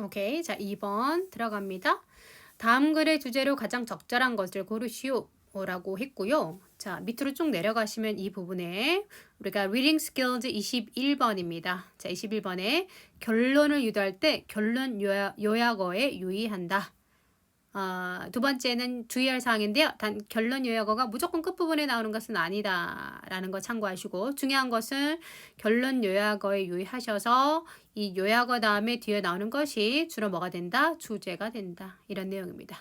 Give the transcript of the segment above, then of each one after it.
오케이. 자, 2번 들어갑니다. 다음 글의 주제로 가장 적절한 것을 고르시오. 라고 했고요. 자, 밑으로 쭉 내려가시면 이 부분에 우리가 Reading Skills 21번입니다. 자, 21번에 결론을 유도할 때 결론 요약어에 유의한다. 두 번째는 주의할 사항인데요. 단 결론 요약어가 무조건 끝부분에 나오는 것은 아니다라는 거 참고하시고 중요한 것은 결론 요약어에 유의하셔서 이 요약어 다음에 뒤에 나오는 것이 주로 뭐가 된다? 주제가 된다. 이런 내용입니다.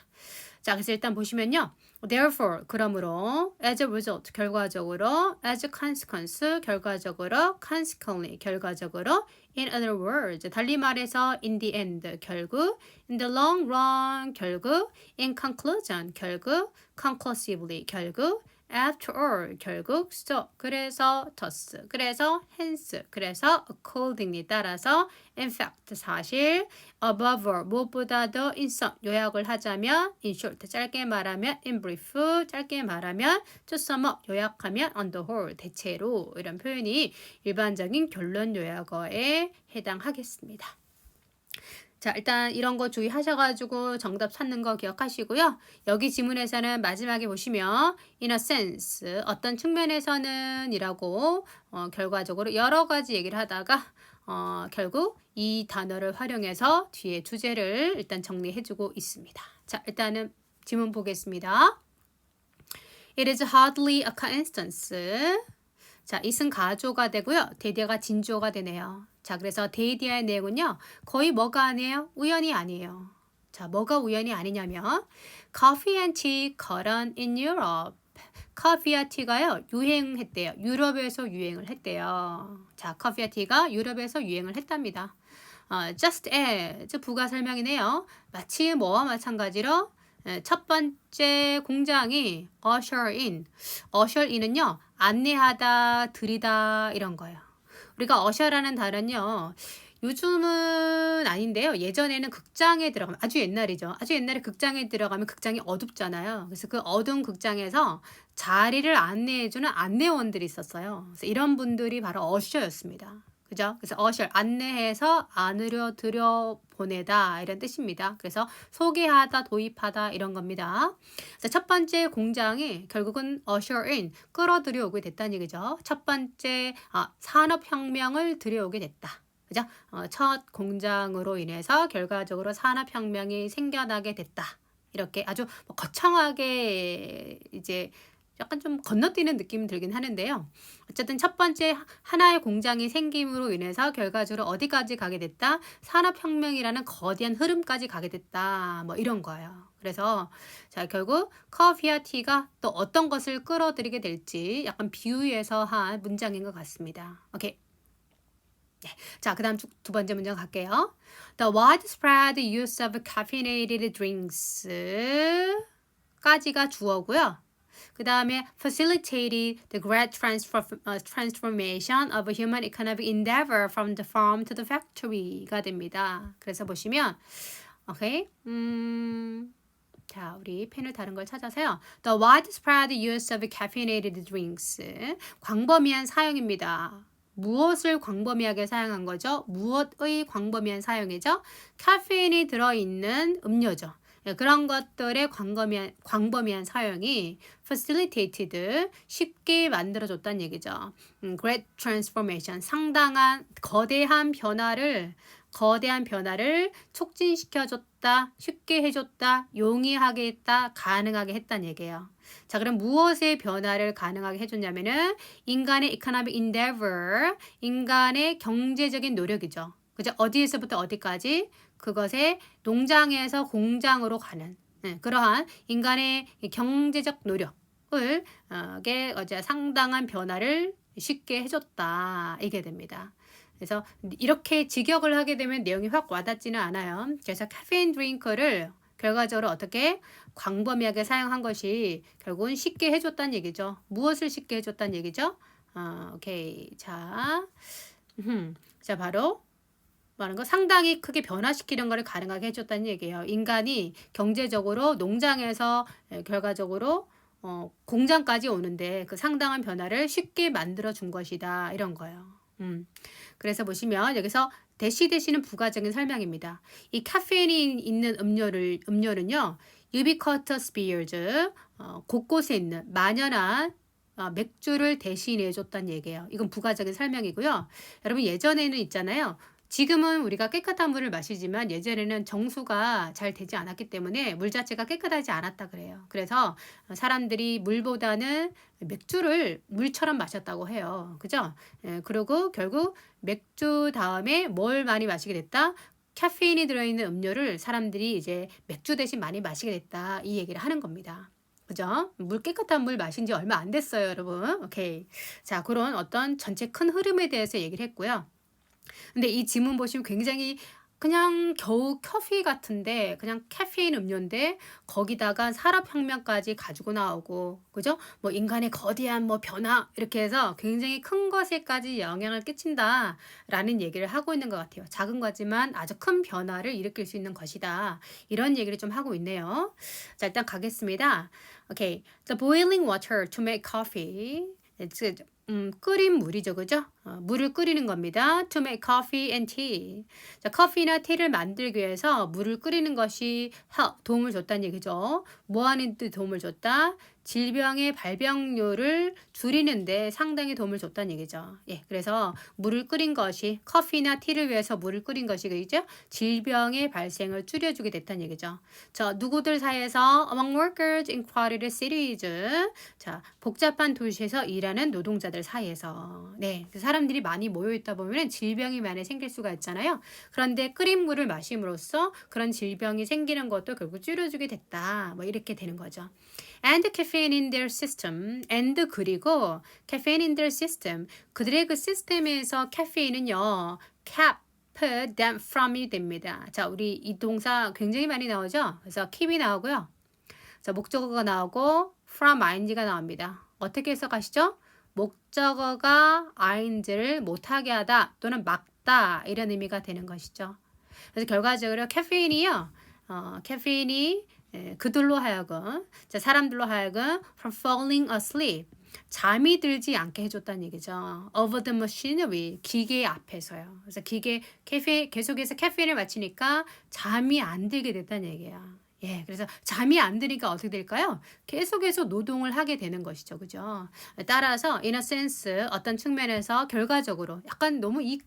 자, 그래서 일단 보시면요. Therefore, 그러므로, as a result, 결과적으로, as a consequence, 결과적으로, consequently, 결과적으로, in other words, 달리 말해서, in the end, 결국, in the long run, 결국, in conclusion, 결국, conclusively, 결국, after all, 결국, so, 그래서, thus, 그래서, hence, 그래서, accordingly, 따라서, in fact, 사실, above all, 무엇보다도 in sum, 요약을 하자면, in short, 짧게 말하면, in brief, 짧게 말하면, to sum up, 요약하면, on the whole, 대체로, 이런 표현이 일반적인 결론 요약어에 해당하겠습니다. 자, 일단 이런 거 주의하셔가지고 정답 찾는 거 기억하시고요. 여기 지문에서는 마지막에 보시면 in a sense, 어떤 측면에서는 이라고 결과적으로 여러 가지 얘기를 하다가 결국 이 단어를 활용해서 뒤에 주제를 일단 정리해주고 있습니다. 자, 일단은 지문 보겠습니다. It is hardly a coincidence. 자, it은 가조가 되고요. 대디어가 진주어가 되네요. 자, 그래서 대디어의 내용은요. 거의 뭐가 아니에요? 우연이 아니에요. 자, 뭐가 우연이 아니냐면 Coffee and tea caught on in Europe. 커피와 티가요. 유행했대요. 유럽에서 유행을 했대요. 자, 커피와 티가 유럽에서 유행을 했답니다. Just as 부가 설명이네요. 마치 뭐와 마찬가지로 첫 번째 공장이 usher in은요. 안내하다, 들이다 이런 거예요. 우리가 usher라는 단어는요. 요즘은 아닌데요. 예전에는 극장에 들어가면 아주 옛날이죠. 아주 옛날에 극장에 들어가면 극장이 어둡잖아요. 그래서 그 어두운 극장에서 자리를 안내해주는 안내원들이 있었어요. 그래서 이런 분들이 바로 어셔였습니다. 그죠? 그래서 어셔 안내해서 안으로 들여보내다 이런 뜻입니다. 그래서 소개하다, 도입하다 이런 겁니다. 그래서 첫 번째 공장이 결국은 usher in 끌어들여오게 됐다는 얘기죠. 첫 번째 산업혁명을 들여오게 됐다. 그죠? 첫 공장으로 인해서 결과적으로 산업혁명이 생겨나게 됐다. 이렇게 아주 거창하게 이제 약간 좀 건너뛰는 느낌이 들긴 하는데요. 어쨌든 첫 번째 하나의 공장이 생김으로 인해서 결과적으로 어디까지 가게 됐다? 산업혁명이라는 거대한 흐름까지 가게 됐다. 뭐 이런 거예요. 그래서 자 결국 커피와 티가 또 어떤 것을 끌어들이게 될지 약간 비유해서 한 문장인 것 같습니다. 오케이. 네. 자, 그 다음 두 번째 문장 갈게요. The widespread use of caffeinated drinks 까지가 주어고요. 그 다음에 facilitated the great transformation of human economic endeavor from the farm to the factory가 됩니다. 그래서 보시면 오케이. 자, 우리 펜을 다른 걸 찾아서요. The widespread use of caffeinated drinks. 광범위한 사용입니다. 무엇을 광범위하게 사용한 거죠? 무엇의 광범위한 사용이죠? 카페인이 들어있는 음료죠. 그런 것들의 광범위한 사용이 facilitated, 쉽게 만들어줬다는 얘기죠. Great transformation, 상당한 거대한 변화를 촉진시켜줬다, 쉽게 해줬다, 용이하게 했다, 가능하게 했다는 얘기예요. 자, 그럼 무엇의 변화를 가능하게 해줬냐면은 인간의 economic endeavor, 인간의 경제적인 노력이죠. 그죠? 어디에서부터 어디까지? 그것의 농장에서 공장으로 가는 그러한 인간의 경제적 노력을 상당한 변화를 쉽게 해줬다. 이게 됩니다. 그래서 이렇게 직역을 하게 되면 내용이 확 와닿지는 않아요. 그래서 카페인 드링크를 결과적으로 어떻게 광범위하게 사용한 것이 결국은 쉽게 해줬다는 얘기죠. 무엇을 쉽게 해줬다는 얘기죠? 오케이. 자, 바로 말하는 거 상당히 크게 변화시키는 것을 가능하게 해줬다는 얘기예요. 인간이 경제적으로 농장에서 결과적으로 공장까지 오는데 그 상당한 변화를 쉽게 만들어 준 것이다. 이런 거예요. 그래서 보시면 여기서 대시는 부가적인 설명입니다. 이 카페인이 있는 음료는요. ubiquitous beers, 곳곳에 있는 만연한 맥주를 대신해 줬다는 얘기예요. 이건 부가적인 설명이고요. 여러분 예전에는 있잖아요. 지금은 우리가 깨끗한 물을 마시지만 예전에는 정수가 잘 되지 않았기 때문에 물 자체가 깨끗하지 않았다 그래요. 그래서 사람들이 물보다는 맥주를 물처럼 마셨다고 해요. 그죠? 예, 그리고 결국 맥주 다음에 뭘 많이 마시게 됐다? 카페인이 들어있는 음료를 사람들이 이제 맥주 대신 많이 마시게 됐다. 이 얘기를 하는 겁니다. 그죠? 물 깨끗한 물 마신 지 얼마 안 됐어요, 여러분. 오케이. 자, 그런 어떤 전체 큰 흐름에 대해서 얘기를 했고요. 근데 이 지문 보시면 굉장히 그냥 겨우 커피 같은데 그냥 카페인 음료인데 거기다가 산업혁명까지 가지고 나오고 그죠? 뭐 인간의 거대한 뭐 변화 이렇게 해서 굉장히 큰 것에까지 영향을 끼친다라는 얘기를 하고 있는 것 같아요. 작은 거지만 아주 큰 변화를 일으킬 수 있는 것이다. 이런 얘기를 좀 하고 있네요. 자, 일단 가겠습니다. 오케이. The boiling water to make coffee. 끓인 물이죠, 그죠? 물을 끓이는 겁니다. To make coffee and tea. 자, 커피나 티를 만들기 위해서 물을 끓이는 것이 도움을 줬다는 얘기죠. 뭐 하는 데 도움을 줬다? 질병의 발병률을 줄이는데 상당히 도움을 줬다는 얘기죠. 예, 그래서 물을 끓인 것이 커피나 티를 위해서 물을 끓인 것이 그죠? 질병의 발생을 줄여주게 됐다는 얘기죠. 자, 누구들 사이에서 among workers in crowded cities. 자, 복잡한 도시에서 일하는 노동자들 사이에서 네, 그 사람들이 많이 모여 있다 보면 질병이 많이 생길 수가 있잖아요. 그런데 끓인 물을 마심으로써 그런 질병이 생기는 것도 결국 줄여주게 됐다. 뭐 이렇게 되는 거죠. And caffeine in their system. And 그리고 caffeine in their system. 그들의 그 시스템에서 카페인은요. kept them from이 됩니다. 자, 우리 이 동사 굉장히 많이 나오죠. 그래서 keep이 나오고요. 자, 목적어가 나오고 from ing가 나옵니다. 어떻게 해석하시죠? 목적어가 ing를 못하게 하다 또는 막다 이런 의미가 되는 것이죠. 그래서 결과적으로 카페인이 그들로 하여금 사람들로 하여금 from falling asleep 잠이 들지 않게 해줬다는 얘기죠. Over the machinery 기계 앞에서요. 그래서 계속해서 카페인을 마시니까 잠이 안 들게 됐다는 얘기예요. 예, 그래서 잠이 안 드니까 어떻게 될까요? 계속해서 노동을 하게 되는 것이죠, 그죠? 따라서 in a sense 어떤 측면에서 결과적으로 약간 너무 이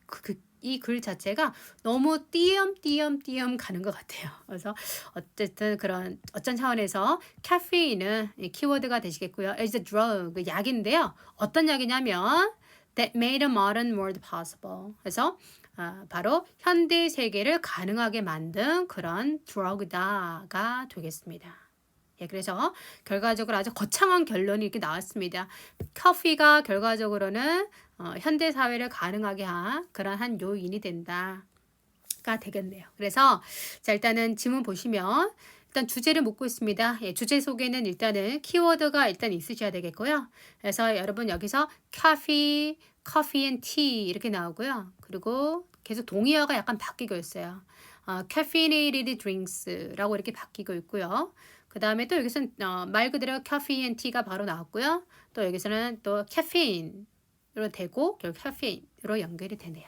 글 자체가 너무 띄엄띄엄 가는 것 같아요. 그래서 어쨌든 그런 어떤 차원에서 카페인은 키워드가 되시겠고요. It's a drug, 약인데요. 어떤 약이냐면 that made a modern world possible. 그래서 바로 현대 세계를 가능하게 만든 그런 드러그다가 되겠습니다. 예, 그래서 결과적으로 아주 거창한 결론이 이렇게 나왔습니다. 커피가 결과적으로는 현대 사회를 가능하게 한 그런 한 요인이 된다가 되겠네요. 그래서 자, 일단은 지문 보시면 일단 주제를 묻고 있습니다. 예, 주제 속에는 일단은 키워드가 일단 있으셔야 되겠고요. 그래서 여러분 여기서 coffee and tea 이렇게 나오고요. 그리고 계속 동의어가 약간 바뀌고 있어요. caffeinated drinks라고 이렇게 바뀌고 있고요. 그 다음에 또 여기서는 말 그대로 coffee and tea가 바로 나왔고요. 또 여기서는 또 caffeine로 되고 결국 caffeine로 연결이 되네요.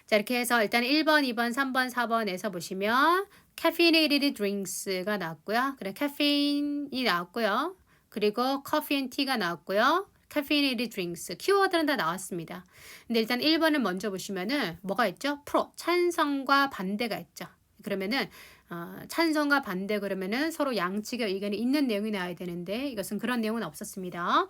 자, 이렇게 해서 일단 1번, 2번, 3번, 4번에서 보시면 caffeinated drinks가 나왔고요. 그래 caffeine이 나왔고요. 그리고 coffee and tea가 나왔고요. caffeinated drinks 키워드는 다 나왔습니다. 근데 일단 1번을 먼저 보시면은 뭐가 있죠? 프로 찬성과 반대가 있죠. 그러면은 찬성과 반대 그러면은 서로 양측의 의견이 있는 내용이 나와야 되는데 이것은 그런 내용은 없었습니다.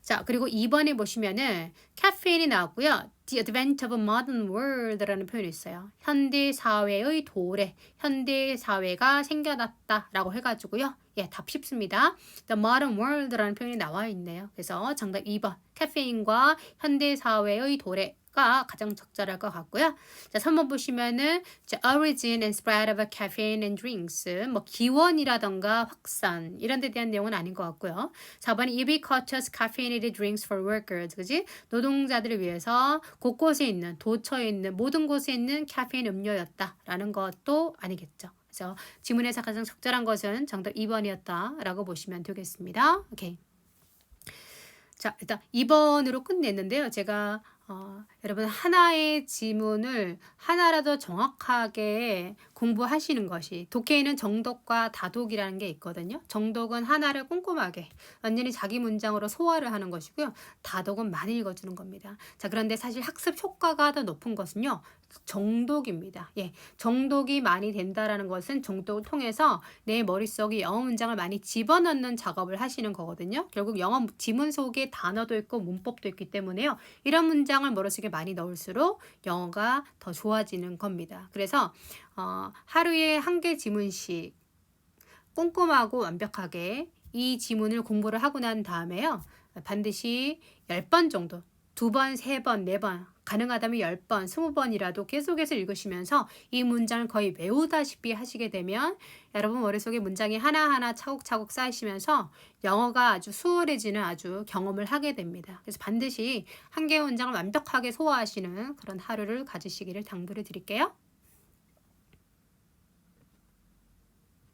자, 그리고 2번에 보시면은 카페인이 나왔고요. The advent of a modern world라는 표현이 있어요. 현대 사회의 도래, 현대 사회가 생겨났다라고 해가지고요. 예, 답 쉽습니다. The modern world라는 표현이 나와 있네요. 그래서 정답 2번 카페인과 현대 사회의 도래 가 가장 적절할 것 같고요. 자, 3번 보시면은 origin and spread of caffeine and drinks 뭐 기원이라던가 확산 이런 데 대한 내용은 아닌 것 같고요. 4번은 ubiquitous caffeinated drinks for workers 그지? 노동자들을 위해서 곳곳에 있는 도처에 있는 모든 곳에 있는 카페인 음료였다라는 것도 아니겠죠. 그래서 지문에서 가장 적절한 것은 정답 2번이었다라고 보시면 되겠습니다. 오케이. 자, 일단 2번으로 끝냈는데요. 제가 여러분 하나의 지문을 하나라도 정확하게 공부하시는 것이 독해에는 정독과 다독이라는 게 있거든요. 정독은 하나를 꼼꼼하게 완전히 자기 문장으로 소화를 하는 것이고요. 다독은 많이 읽어주는 겁니다. 자, 그런데 사실 학습 효과가 더 높은 것은요. 정독입니다. 예, 정독이 많이 된다라는 것은 정독을 통해서 내 머릿속에 영어 문장을 많이 집어넣는 작업을 하시는 거거든요. 결국 영어 지문 속에 단어도 있고 문법도 있기 때문에요. 이런 문장을 머릿속에 많이 넣을수록 영어가 더 좋아지는 겁니다. 그래서 하루에 한 개 지문씩 꼼꼼하고 완벽하게 이 지문을 공부를 하고 난 다음에요. 반드시 10번 정도, 2번, 3번, 4번, 가능하다면 10번, 20번이라도 계속해서 읽으시면서 이 문장을 거의 외우다시피 하시게 되면 여러분 머릿속에 문장이 하나하나 차곡차곡 쌓이시면서 영어가 아주 수월해지는 아주 경험을 하게 됩니다. 그래서 반드시 한 개의 문장을 완벽하게 소화하시는 그런 하루를 가지시기를 당부를 드릴게요.